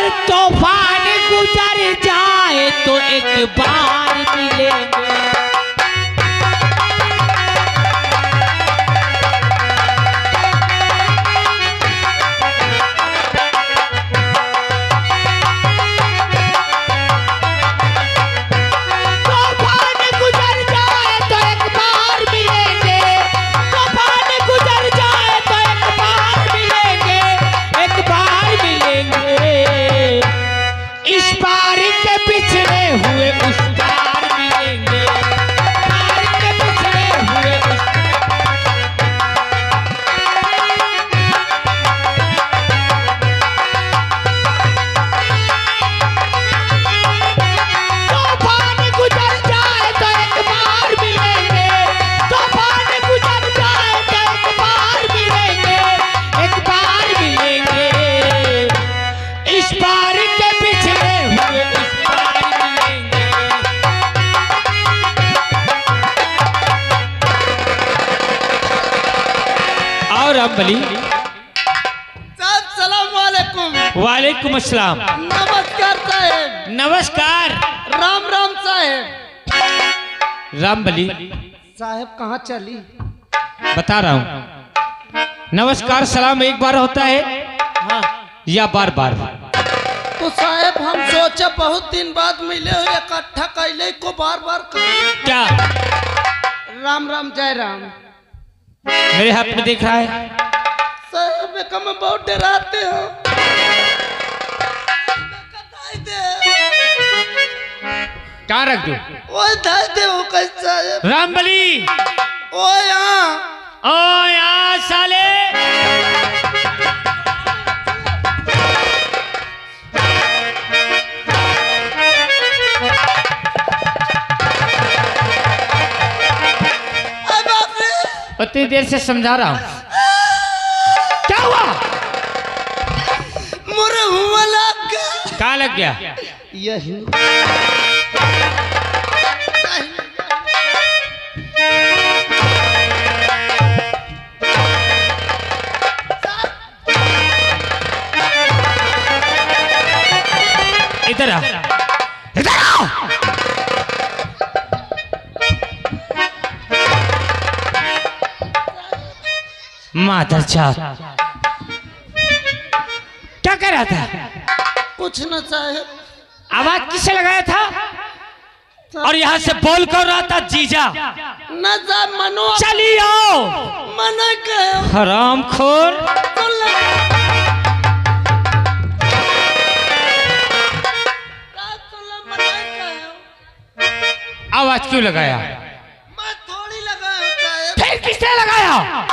अगर तूफान गुजर जाए तो एक बार मिलेंगे। रामबली साहब सलाम वालेकुम। वालेकुम अस्सलाम। नमस्कार साहेब। नमस्कार। राम राम साहेब। रामबली साहेब कहाँ चली? बता रहा हूँ, नमस्कार सलाम एक बार होता है हाँ या बार बार? तो साहेब हम सोचे बहुत दिन बाद मिले हो, इकट्ठा कैले को बार बार क्या? राम राम जय राम। मेरे हाथ में देख रहा है साहब कम बहुत डराते हो। कहाँ रख दो? ओए धाय दे वो कैसा है? रामबली ओ यहाँ, ओ यहाँ साले। उतनी देर से समझा रहा हूँ, क्या हुआ? मुझे हुआ लग गया। कहाँ लग गया? यही इधर आ, इधर आ। माधर चार क्या कर रहा था? कुछ न साहेब। आवाज किससे लगाया था? और यहाँ से बोल कर रहा था जीजा न साहब मनो चली आओ। मना कहो हरामखोर। आवाज क्यों लगाया? मैं थोड़ी लगाया साहेब। फिर किसने लगाया?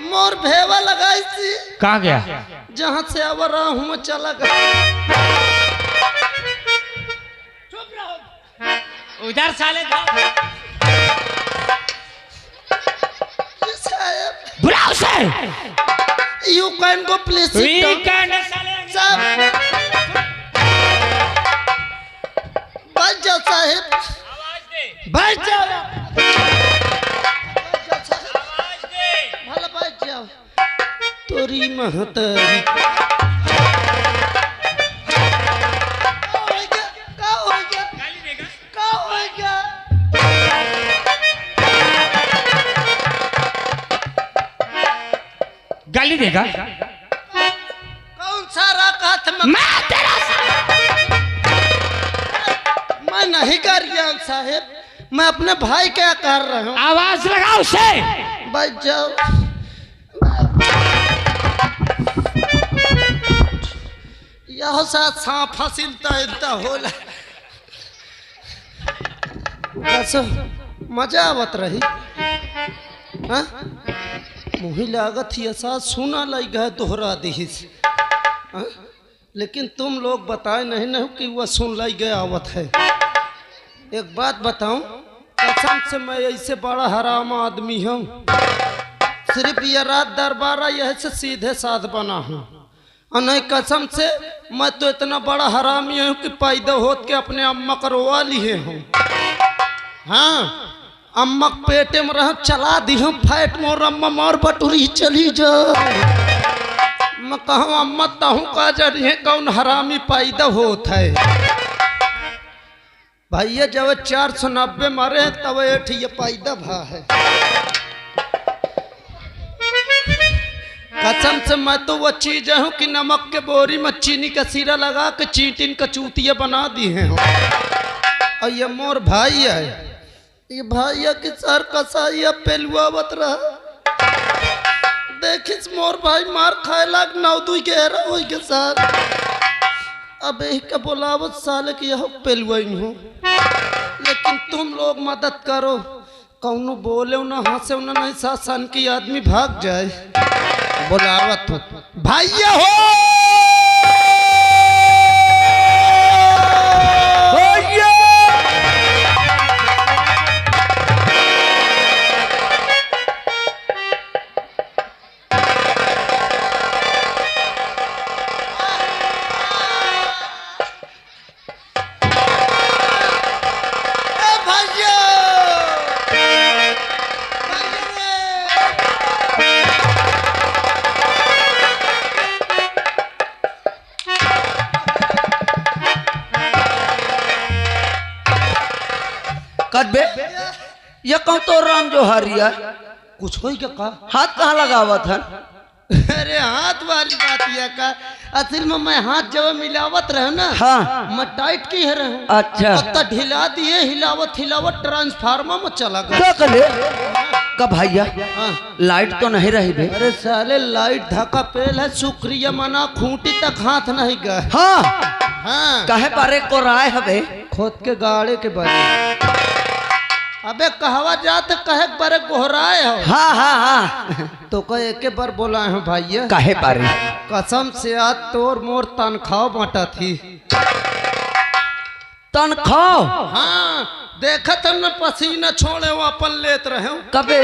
मोर भेवा लगाई थी। कहाँ गया? जहाँ से अब रहा हूँ मैं चला गया। चुप रहो। उधर साले बुलाओ से। You can go please sit down. साहब बैठ जाओ साहेब। बैठ जाओ। भला बैठ जाओ। तोरी महतरी गाली देगा? कौन सा रखा था? मैं तेरा मैं नहीं कर रहा साहेब, मैं अपने भाई क्या कर रहा हूँ। आवाज लगाओ उसे। बैठ जाओ। यह साथ सांप फसिलता इतना होला। कैसे मजा आवत रही? हाँ मुही लागत ही ऐसा सुना लग गया दोहरा दी। लेकिन तुम लोग बताए नहीं कि वह सुन लग गया आवत है। एक बात बताऊं, कसम से मैं ऐसे बड़ा हराम आदमी हूँ, सिर्फ ये रात दरबारा यह से सीधे साध बना हूँ। और नहीं कसम से मैं तो इतना बड़ा हरामी हूँ कि पैदा होत के अपने अम्मा करवा लिए हूँ। हाँ अम्मा पेटे में रह चला दी हूँ फैट मोर अम्मा मोर बटुरी चली जा। मैं कहूँ अम्मा ताहू का जरिए कौन हरामी पैदा होता है भैया जब 490 मरे तब एठ ये पैदा भा है। कसम से मैं तो वो चीज हूँ कि नमक के बोरी में चीनी का सीरा लगा के चीटिन का चूतिया बना दी है। और ये मोर भाई है, ये भैया की सर कसाइया पेलुआवत रहा देखिस मोर भाई मार खाए लाग नौदुई के हरा होई के सर। अब यही का बोलावत साले की यह पेलुआई हूँ, लेकिन तुम लोग मदद करो, कौनो बोले ना हंसे ना नहीं सन की आदमी भाग जाए। बोलावत हो भैया हो बे ये कौन तो राम जो हरिया कुछ हो क्या कहा? हाथ कहाँ लगावा था? अरे हाथ वाली बात यह का असल में मैं हाथ जब मिलावत रहे ना हाँ मैं टाइट की है रहे। अच्छा तो ढिला दिए हिलावत हिलावत ट्रांसफार्मर में चला गया। क्या करे कब भैया हाँ। लाइट तो नहीं रही बे? अरे साले लाइट धक्का पेल है शुक्रिया मना खूंटी तक हाथ नहीं गए। हाँ हाँ कहे पारे को राय हवे खुद के गाड़े के बारे। अबे कहवा जाते कहे बारे गोहराए हो। हाँ हाँ हाँ तो कहे एक बार बोला है भैया कहे पारे कसम से आज तोर मोर तनख्वाह बांटा थी। तनख्वाह? हाँ देखा तुमने पसीना छोड़े वो अपन लेत रहे हो। कबे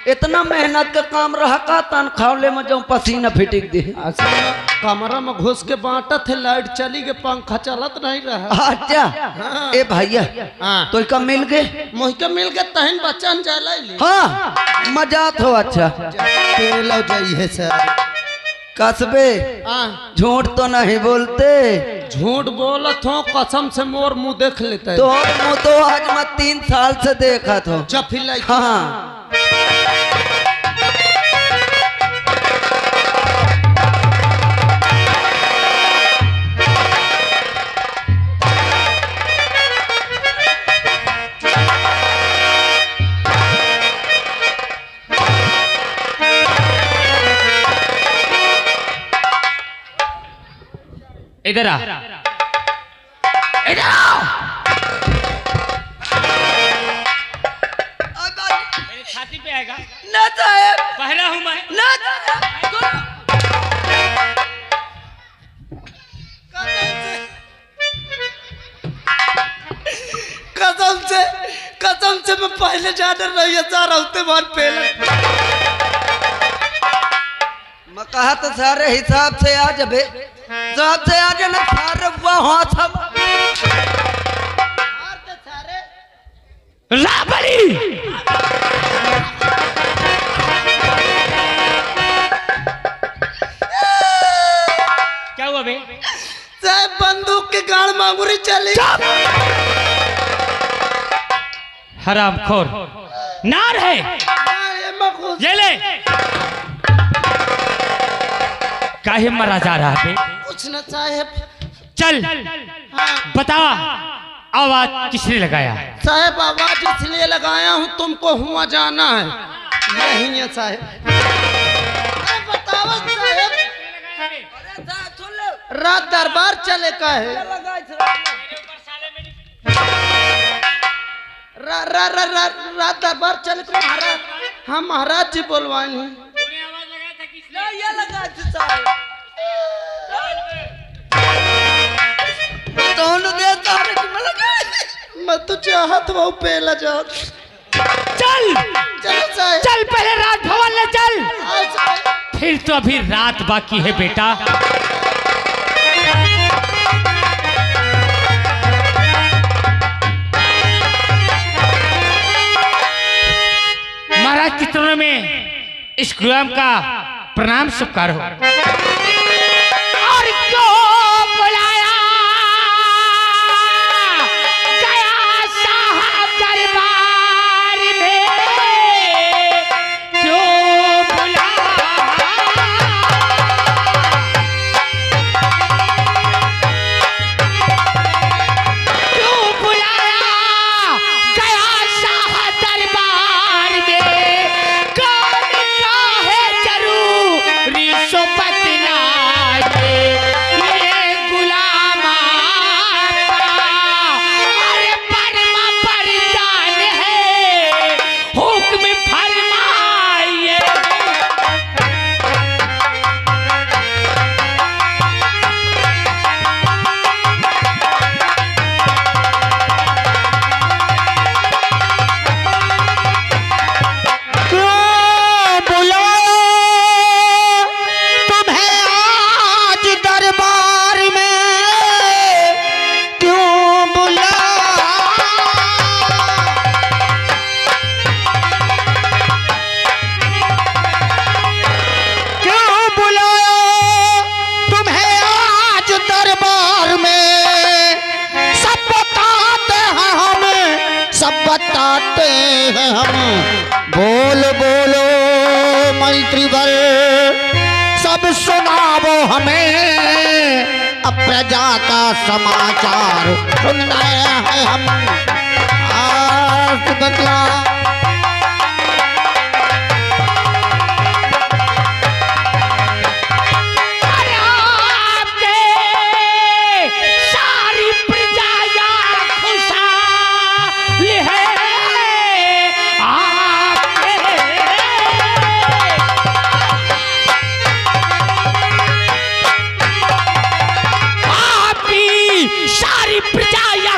इतना मेहनत का काम रहा का तनख्वाह ले में जो पसीना फिटिक दे। कमरा में घुस के बांटा थे लाइट चली गई पंखा चलत नहीं रहा। अच्छा हाँ। ए भैया हाँ। तो कब मिल गए? मोहिका मिल गए तहन बच्चन जाला ले। हाँ मजाक हो। अच्छा पेलो जाई है सर कसबे हाँ। झूठ तो नहीं बोलते? झूठ बोलत हो कसम से मोर मुंह देख लेते तो मुँह तो आज मैं 3 साल से देखा था। जब फिर हाँ इधर आ, इधर आओ। मेरी छाती पे आएगा ना साहब पहला हूँ मैं ना कसम से मैं पहले जाने रही जा रहा बाद पहले मैं कहा तो सारे हिसाब से आ जबे हिसाब से आ जाना सारे हुआ हाँ सब राबड़ी क्या हुआ बे? साहब बंदूक के गाड़ मांगुरी चली। हरामखोर नार है ये ले। काहे मरा जा रहा है? कुछ न साहेब। चल हाँ। बतावा आवाज किसने लगाया? साहेब आवाज इसलिए लगाया हूँ तुमको हुआ जाना है यही है साहेब। बताओ साहेब रात दरबार चले का है रात दरबार चले तो महाराज हाँ महाराज जी बोलवाए हैं। मैं तो चाहत वो पहला जा। चल चलो साहेब चल पहले रात भवन ले चल। आओ साहेब। फिर तो अभी रात बाकी है बेटा। महाराज की तरफ में इस गुलाम का प्रणाम स्वीकार हो। सुनाओ हमें, अब प्रजा का समाचार सुन रहे हैं हम। आज बदला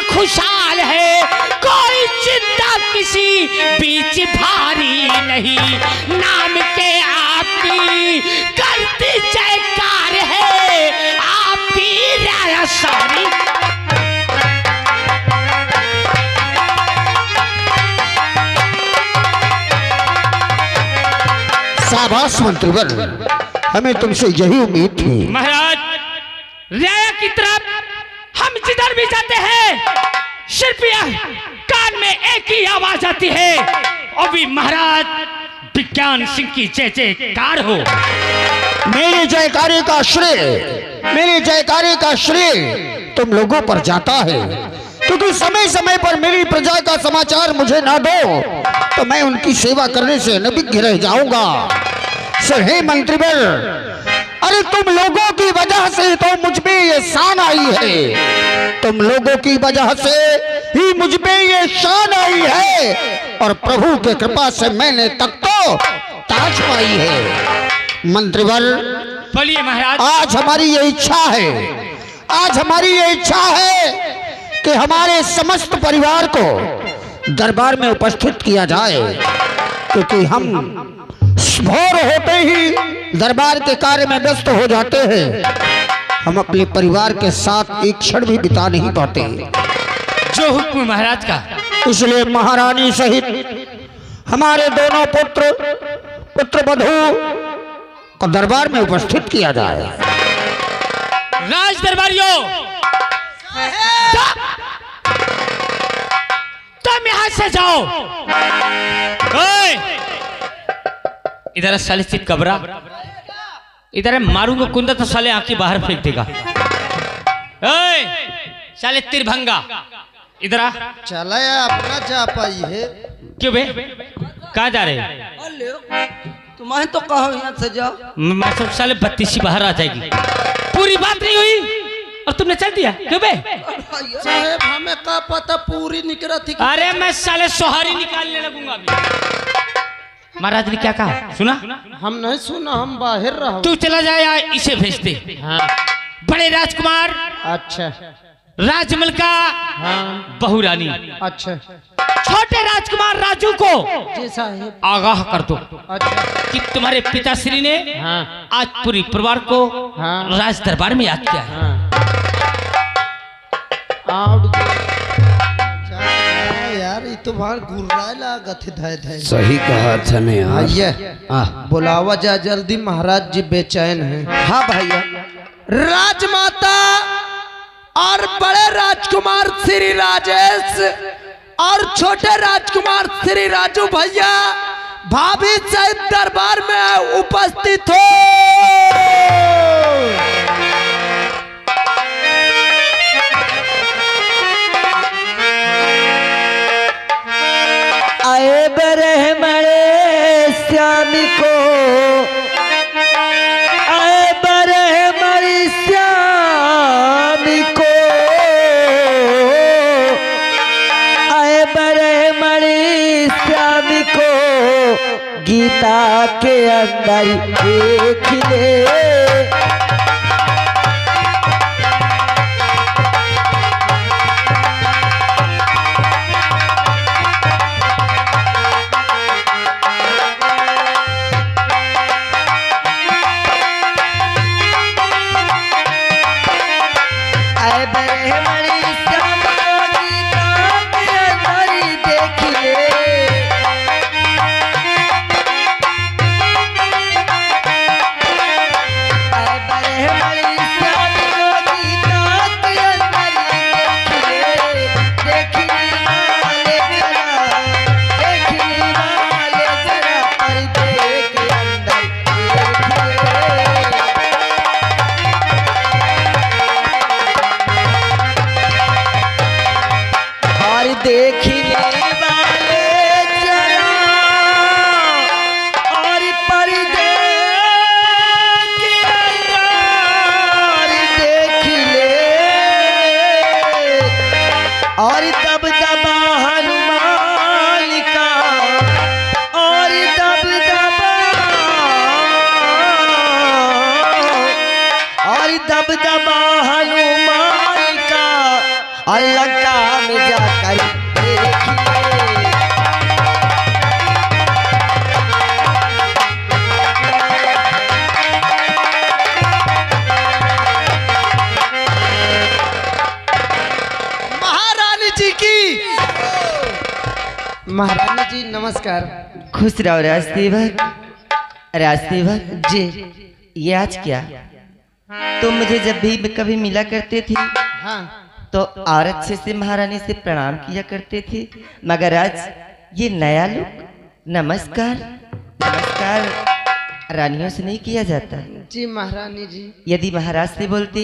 खुशहाल है, कोई चिंता किसी बीच भारी नहीं, नाम के आपकी करती जयकार है, आपकी राया सारी। शाबाश मंत्रीवर, हमें तुमसे यही उम्मीद थी। महाराज, राया की तरफ हम जिधर भी जाते हैं सिर्फ कान में एक ही आवाज आती है, और भी महाराज विज्ञान सिंह की जय जयकार हो। मेरे जयकारे का श्रेय, मेरे जयकारे का श्रेय तुम लोगों पर जाता है, क्योंकि समय समय पर मेरी प्रजा का समाचार मुझे ना दो तो मैं उनकी सेवा करने से अनभिज्ञ रह जाऊंगा। सर हे मंत्रीवर, अरे तुम लोगों की वजह से तो मुझ पे ये शान आई है, तुम लोगों की वजह से ही मुझ पे ये शान आई है, और प्रभु के कृपा से मैंने तक तो ताज पाई है। मंत्रीवर, बोलिए महाराज। आज हमारी ये इच्छा है, आज हमारी ये इच्छा है कि हमारे समस्त परिवार को दरबार में उपस्थित किया जाए, क्योंकि हम भोर होते ही दरबार के कार्य में व्यस्त हो जाते हैं, हम अपने परिवार के साथ एक क्षण भी बिता नहीं पाते। जो हुक्म महाराज का। इसलिए महारानी सहित हमारे दोनों पुत्रवधू को दरबार में उपस्थित किया जाए। राज दरबारियों, तुम यहां से जाओ। इधर साले चित कबरा, इधर मारूंगा कुंदा तो साले आंखें बाहर फेंक देगा। साले तिरभंगा, इधर आ। चला अपना जा पाई है। क्यों बे, कहाँ जा रहे? तुम्हें तो कहो यहाँ से जाओ। मैं सब साले 32 बाहर आ जाएगी। पूरी बात नहीं हुई और तुमने चल दिया। क्यों बे? साहेब हमें का पता पूरी निकला थी। अरे मैं साले सोहारी निकालने लगूंगा अभी। महाराज ने क्या कहा सुना? हम नहीं सुना, हम बाहर रहो। तू चला जाए या इसे भेज दे। हाँ। बड़े राजकुमार, अच्छा, राजमल का हाँ, बहू रानी, अच्छा, छोटे राजकुमार राजू को जी साहेब आगाह कर दो। अच्छा, कि तुम्हारे पिताश्री ने हाँ, आज पूरी परिवार को हाँ, राज दरबार में याद किया है। हाँ। यार ये तो बाहर गुर्राए लागत है। धाय धाय सही कहा था ने यार। भैया बुलावा जा जल्दी, महाराज जी बेचैन हैं। हाँ भैया। राजमाता और बड़े राजकुमार श्री राजेश और छोटे राजकुमार श्री राजू भैया भाभी सहित दरबार में उपस्थित हो। आए बरहमणे श्यामी को, आए बरहमणी श्यामी को, आए बरहमणी श्यामी को, गीता के अंदर देख ले। है और दब दबा हनुमान का, और दब दबा, और दब दबा हनुमान का, और लंका में जाकर देखिए। महारानी जी नमस्कार। खुश रहो राजसेवक। राजसेवक जी ये आज क्या, तुम मुझे जब भी कभी मिला करते थे हाँ तो और अच्छे से महारानी से प्रणाम किया करते थे, मगर आज ये नया लुक। नमस्कार नमस्कार रानियों से नहीं किया जाता। जी महारानी जी। यदि महाराज से बोलते,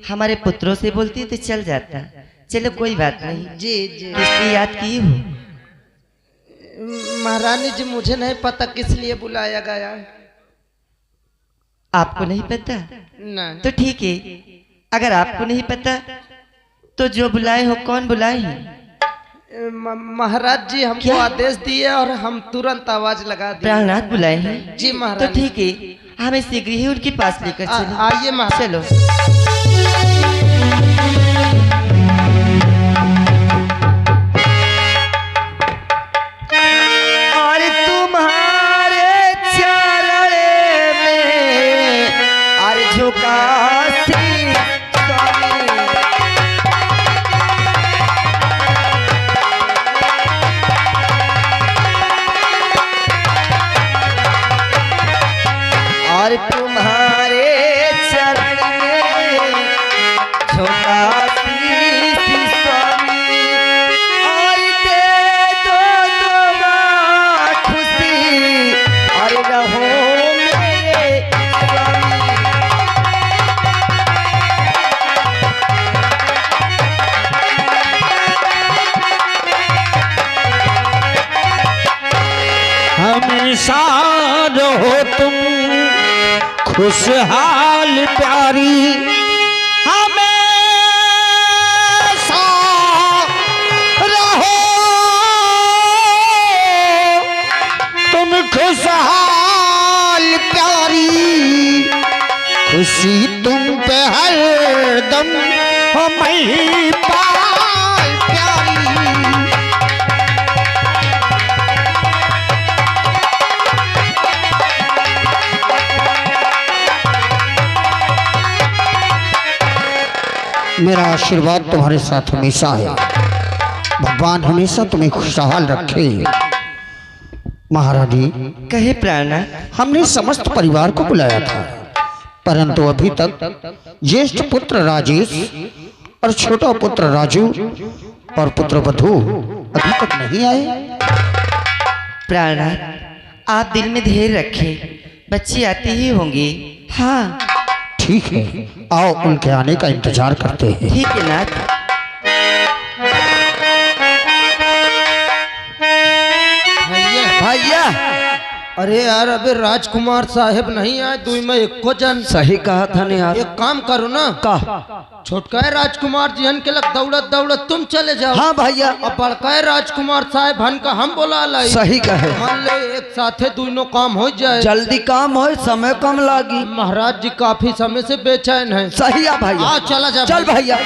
हमारे पुत्रों से बोलते तो चल जाता। चलो कोई बात नहीं। जी जी किस लिए याद की हो? महारानी जी मुझे नहीं पता किस लिए बुलाया गया है। आपको नहीं पता? नहीं। तो ठीक है, अगर आपको नहीं पता तो जो बुलाए हो, कौन बुलाए हैं? महाराज जी हमको आदेश दिए और हम तुरंत आवाज लगा दिए। प्राणनाथ बुलाए हैं? जी तो महाराज। ठीक है, हमें शीघ्र ही उनके पास लेकर चलो। आइए महाराज। चलो। और तुम्हारे चरण में और झुका शीश स्वामी। और तुम्हारे चरण में झुका शीश स्वामी। और दे दो दुआ खुशी और रहो मेरे स्वामी। हमेशा रहो तुम खुशहाल प्यारी, हमेशा रहो तुम खुशहाल प्यारी, खुशी तुम पे हरदम हो महिपाल प्यारी। मेरा आशीर्वाद तुम्हारे साथ हमेशा है। भगवान हमेशा तुम्हें खुशहाल रखे। महारानी कहे प्राणनाथ। हमने समस्त परिवार को बुलाया था, परंतु अभी तक ज्येष्ठ पुत्र राजेश और छोटा पुत्र राजू और पुत्र वधू अभी तक नहीं आए। प्राणनाथ आप दिल में धैर्य रखें, बच्चे आते ही होंगे। हाँ ठीक है, आओ उनके आने का इंतजार करते हैं। ठीक है नाथ। भैया अरे यार अबे राजकुमार साहब नहीं आए, दुई में एक को जन। सही कहा था ने यार। एक काम करो ना, का छोटका है राजकुमार जी हन के लग दौड़त दौड़त तुम चले जाओ। हाँ भैया। और बड़का है राजकुमार साहब हन का हम बोला लाई। सही कहे। मान ले एक साथे दोनों काम हो जाए। जल्दी काम हो, समय कम लागी। महाराज जी काफी समय से बेचैन हैं। सही है भैया। आ चला जा चल भैया।